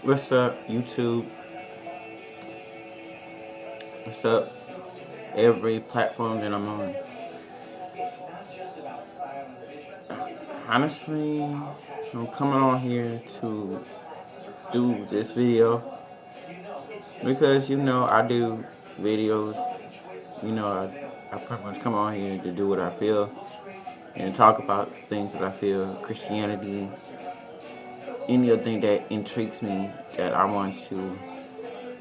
What's up, YouTube? What's up, every platform that I'm on? Honestly, I'm coming on here to do this video because I do videos. I pretty much come on here to do what I feel and talk about things that I feel, Christianity, any other thing that intrigues me that I want to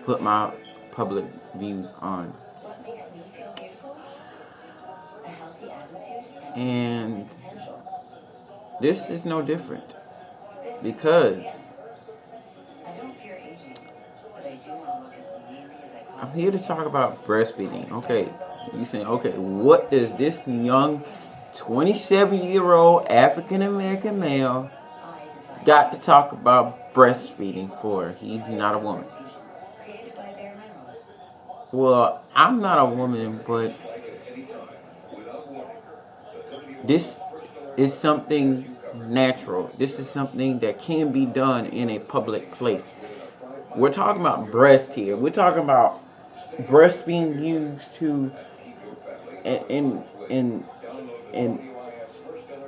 put my public views on. And this is no different because I'm here to talk about breastfeeding. Okay, you saying, okay, what does this young 27-year-old African American male got to talk about breastfeeding for? He's not a woman. Well, I'm not a woman, but this is something natural. This is something that can be done in a public place. We're talking about breast here. We're talking about breast being used to in in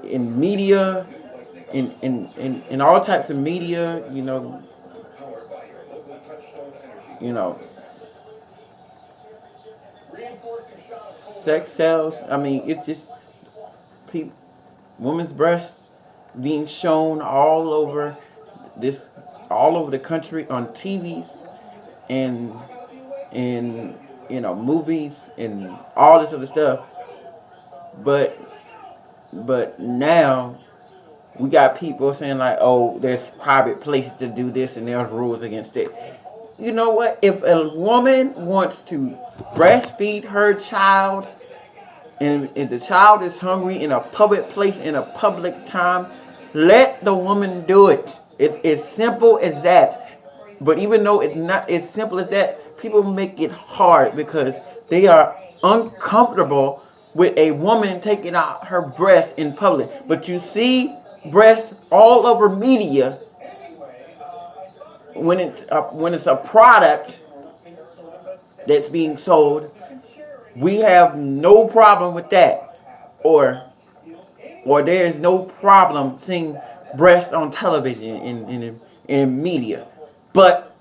in media, in all types of media. You know, sex sells. I mean, it's just people, women's breasts being shown this, all over the country on TVs and in movies and all this other stuff. But now we got people saying like, oh, there's private places to do this and there's rules against it. You know what? If a woman wants to breastfeed her child and if the child is hungry in a public place, in a public time, let the woman do it. It's as simple as that. But even though it's not as simple as that, people make it hard because they are uncomfortable with a woman taking out her breast in public. But you see breasts all over media when it's a product that's being sold. We have no problem with that, or there is no problem seeing breasts on television in media. But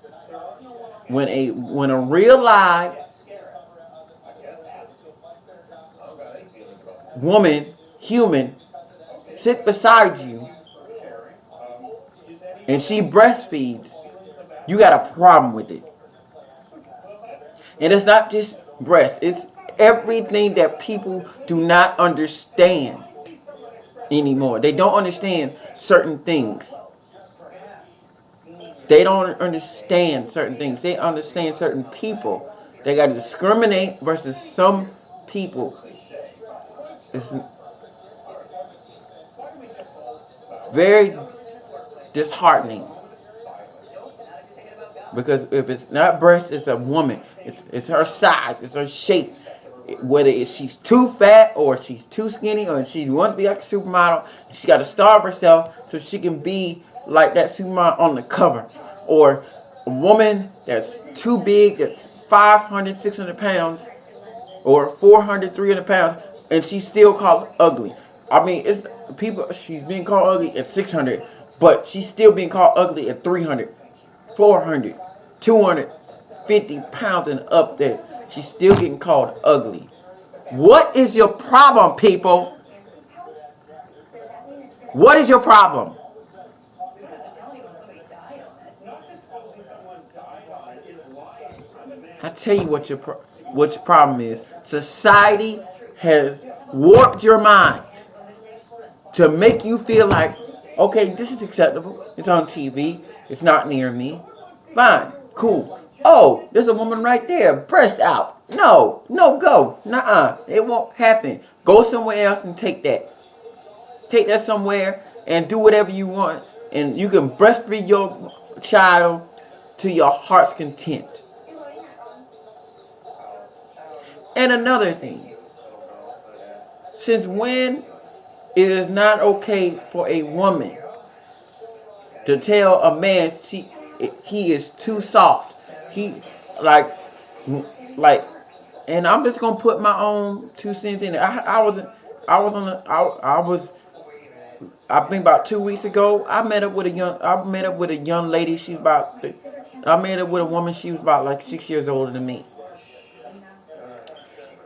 when a real live woman, human, sits beside you and she breastfeeds, you got a problem with it. And it's not just breasts, it's everything that people do not understand anymore. They don't understand certain things. They don't understand certain things. They understand certain people. They got to discriminate versus some people. It's very disheartening. Because if it's not breast, it's a woman. It's her size, it's her shape. Whether she's too fat or she's too skinny or she wants to be like a supermodel, she got to starve herself so she can be like that supermodel on the cover. Or a woman that's too big, that's 500, 600 pounds, or 400, 300 pounds, and she's still called ugly. I mean, it's people. She's being called ugly at 600, but she's still being called ugly at 300, 400, 250 pounds and up there. She's still getting called ugly. What is your problem, people? What is your problem? I tell you what your problem is. Society has warped your mind to make you feel like, okay, this is acceptable. It's on TV. It's not near me. Fine, cool. Oh, there's a woman right there, breast out. No, go. Nuh-uh. It won't happen. Go somewhere else and take that. Take that somewhere and do whatever you want. And you can breastfeed your child to your heart's content. And another thing, since when it is not okay for a woman to tell a man he is too soft. He like like, and I'm just gonna put my own 2 cents in it. I was I think about 2 weeks ago. I met up with a young lady. I met up with a woman. She was about like 6 years older than me.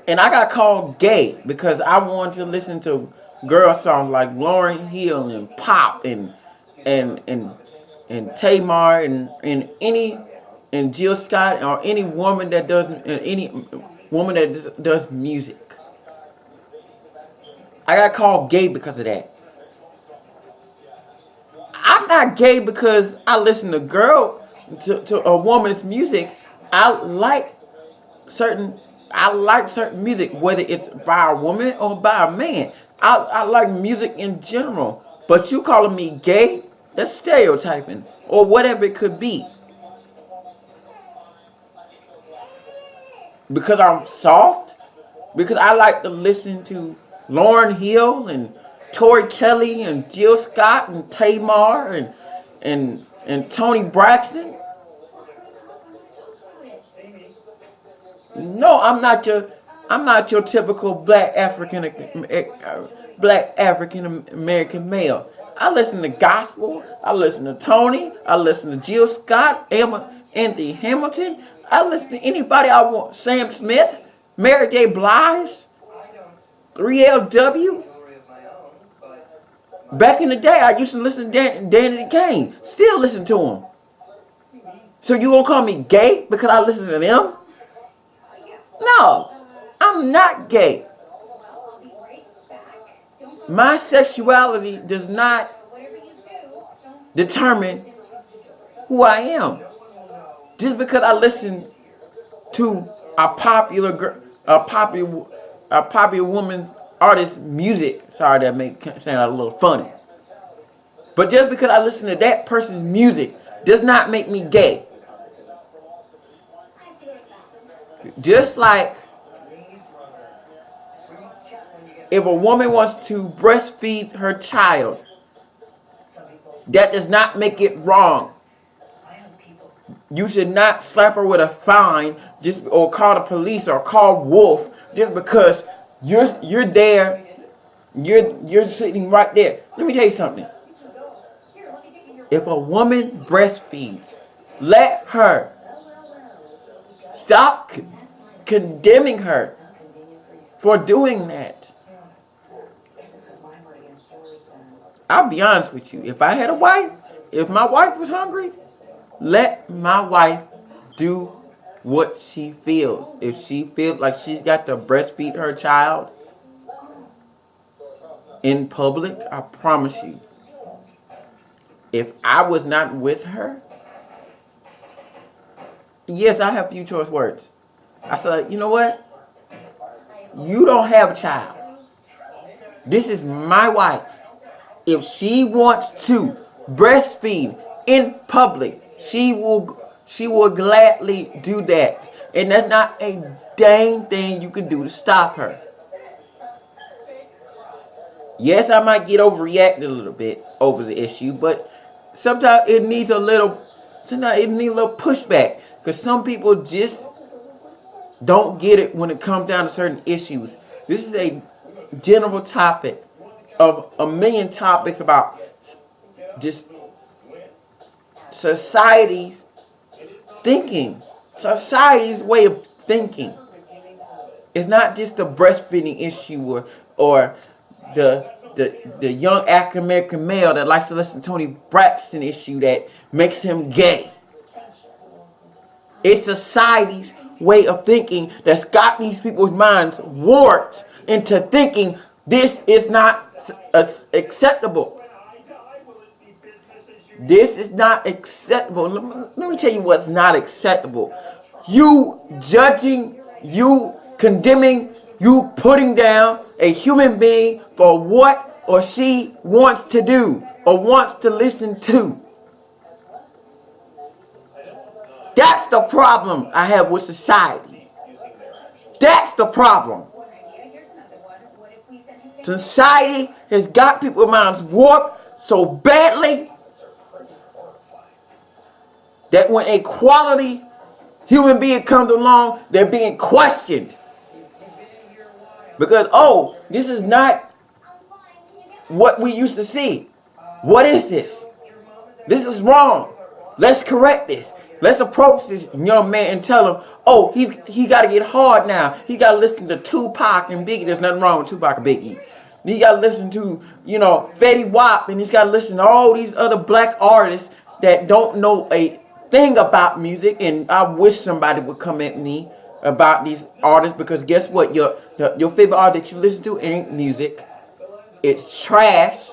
And I got called gay because I wanted to listen to girl songs like Lauryn Hill and Pop and and and Tamar and Jill Scott, or any woman that does music. I got called gay because of that. I'm not gay because I listen to a woman's music. I like certain I like certain music, whether it's by a woman or by a man. I like music in general. But you calling me gay, that's stereotyping. Or whatever it could be. Because I'm soft? Because I like to listen to Lauryn Hill and Tori Kelly and Jill Scott and Tamar and Tony Braxton? No, I'm not your typical black African American male. I listen to gospel. I listen to Tony. I listen to Jill Scott, Anthony Hamilton. I listen to anybody I want. Sam Smith, Mary J. Blige, 3LW. Back in the day, I used to listen to Danny Kane. Still listen to him. So you gonna call me gay because I listen to them? No, I'm not gay. My sexuality does not determine who I am. Just because I listen to a popular woman artist music. Sorry, that may sound a little funny. But just because I listen to that person's music does not make me gay. Just like if a woman wants to breastfeed her child, that does not make it wrong. You should not slap her with a fine or call the police or call Wolf just because you're there. You're sitting right there. Let me tell you something. If a woman breastfeeds, let her. Stop condemning her for doing that. I'll be honest with you. If I had a wife, if my wife was hungry, let my wife do what she feels. If she feels like she's got to breastfeed her child in public, I promise you, if I was not with her, yes, I have few choice words. I said, you know what? You don't have a child. This is my wife. If she wants to breastfeed in public, she will gladly do that. And that's not a dang thing you can do to stop her. Yes, I might get overreacted a little bit over the issue, but sometimes it needs a little pushback. Because some people just don't get it when it comes down to certain issues. This is a general topic of a million topics about just society's thinking. Society's way of thinking. It's not just the breastfeeding issue or the young African American male that likes to listen to Tony Braxton issue that makes him gay. It's society's way of thinking that's got these people's minds warped into thinking this is not acceptable. This is not acceptable. Let me tell you what's not acceptable. You judging, you condemning, you putting down a human being for what or she wants to do or wants to listen to. That's the problem I have with society. That's the problem. Society has got people's minds warped so badly That when a quality human being comes along, they're being questioned. Because, oh, this is not what we used to see. What is this? This is wrong. Let's correct this. Let's approach this young man and tell him, oh, he got to get hard now. He got to listen to Tupac and Biggie. There's nothing wrong with Tupac and Biggie. He got to listen to, Fetty Wap, and he's got to listen to all these other black artists that don't know a thing about music. And I wish somebody would come at me about these artists, because guess what? Your favorite artist that you listen to ain't music. It's trash.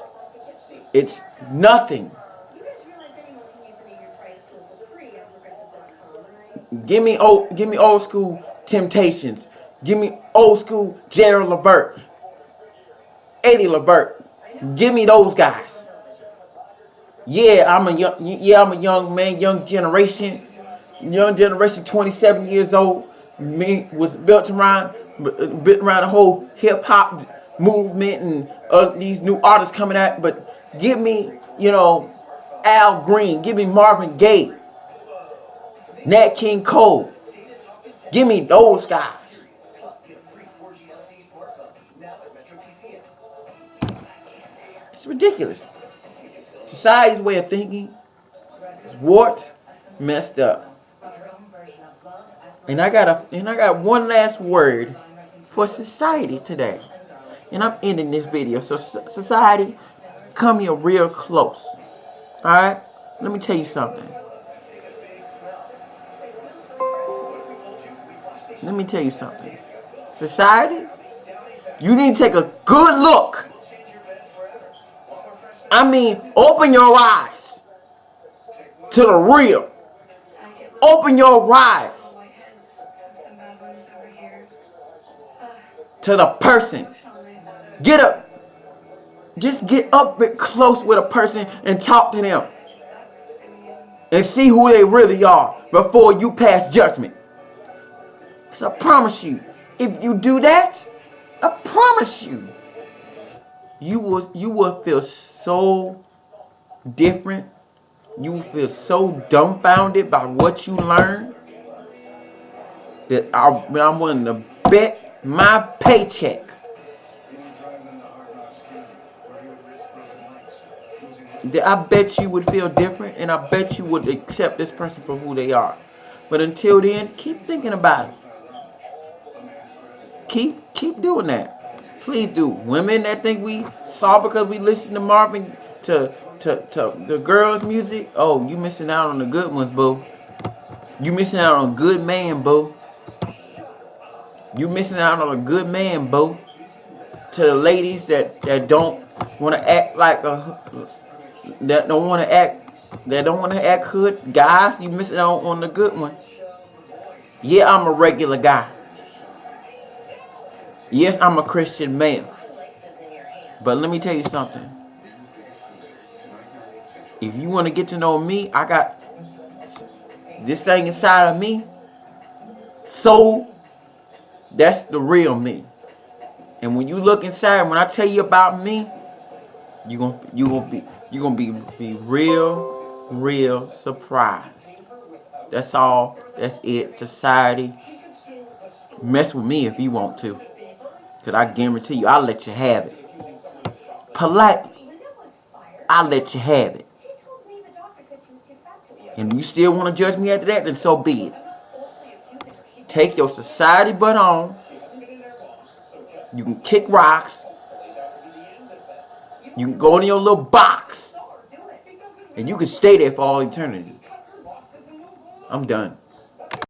It's nothing. Give me old school Temptations. Give me old school Gerald Levert, Eddie Levert. Give me those guys. Yeah, I'm a young man, young generation, 27 years old. Me was built around the whole hip hop movement and these new artists coming out. But give me, Al Green. Give me Marvin Gaye, Nat King Cole. Give me those guys. It's ridiculous. Society's way of thinking is warped, messed up. And I got one last word for society today. And I'm ending this video. So society, come here real close. Alright? Let me tell you something. Society, you need to take a good look. I mean, open your eyes to the real. Open your eyes to the person. Just get up close with a person and talk to them. And see who they really are before you pass judgment. Because I promise you, if you do that, I promise you, you will feel so different. You will feel so dumbfounded by what you learn that I'm willing to bet my paycheck that I bet you would feel different, and I bet you would accept this person for who they are. But until then, keep thinking about it. Keep doing that. Please do. Women that think we saw because we listen to Marvin to the girls' music, oh, you missing out on the good ones, boo. You missing out on a good man, boo. You missing out on a good man, boo. To the ladies that don't want to act like that don't want to act hood guys, you missing out on the good one. Yeah, I'm a regular guy. Yes, I'm a Christian male. But let me tell you something. If you want to get to know me, I got this thing inside of me. So that's the real me. And when you look inside, when I tell you about me, you're gonna be real surprised. That's all. That's it. Society, mess with me if you want to. Because I guarantee you, I'll let you have it. Politely, I'll let you have it. And you still want to judge me after that, then so be it. Take your society butt on. You can kick rocks. You can go in your little box. And you can stay there for all eternity. I'm done.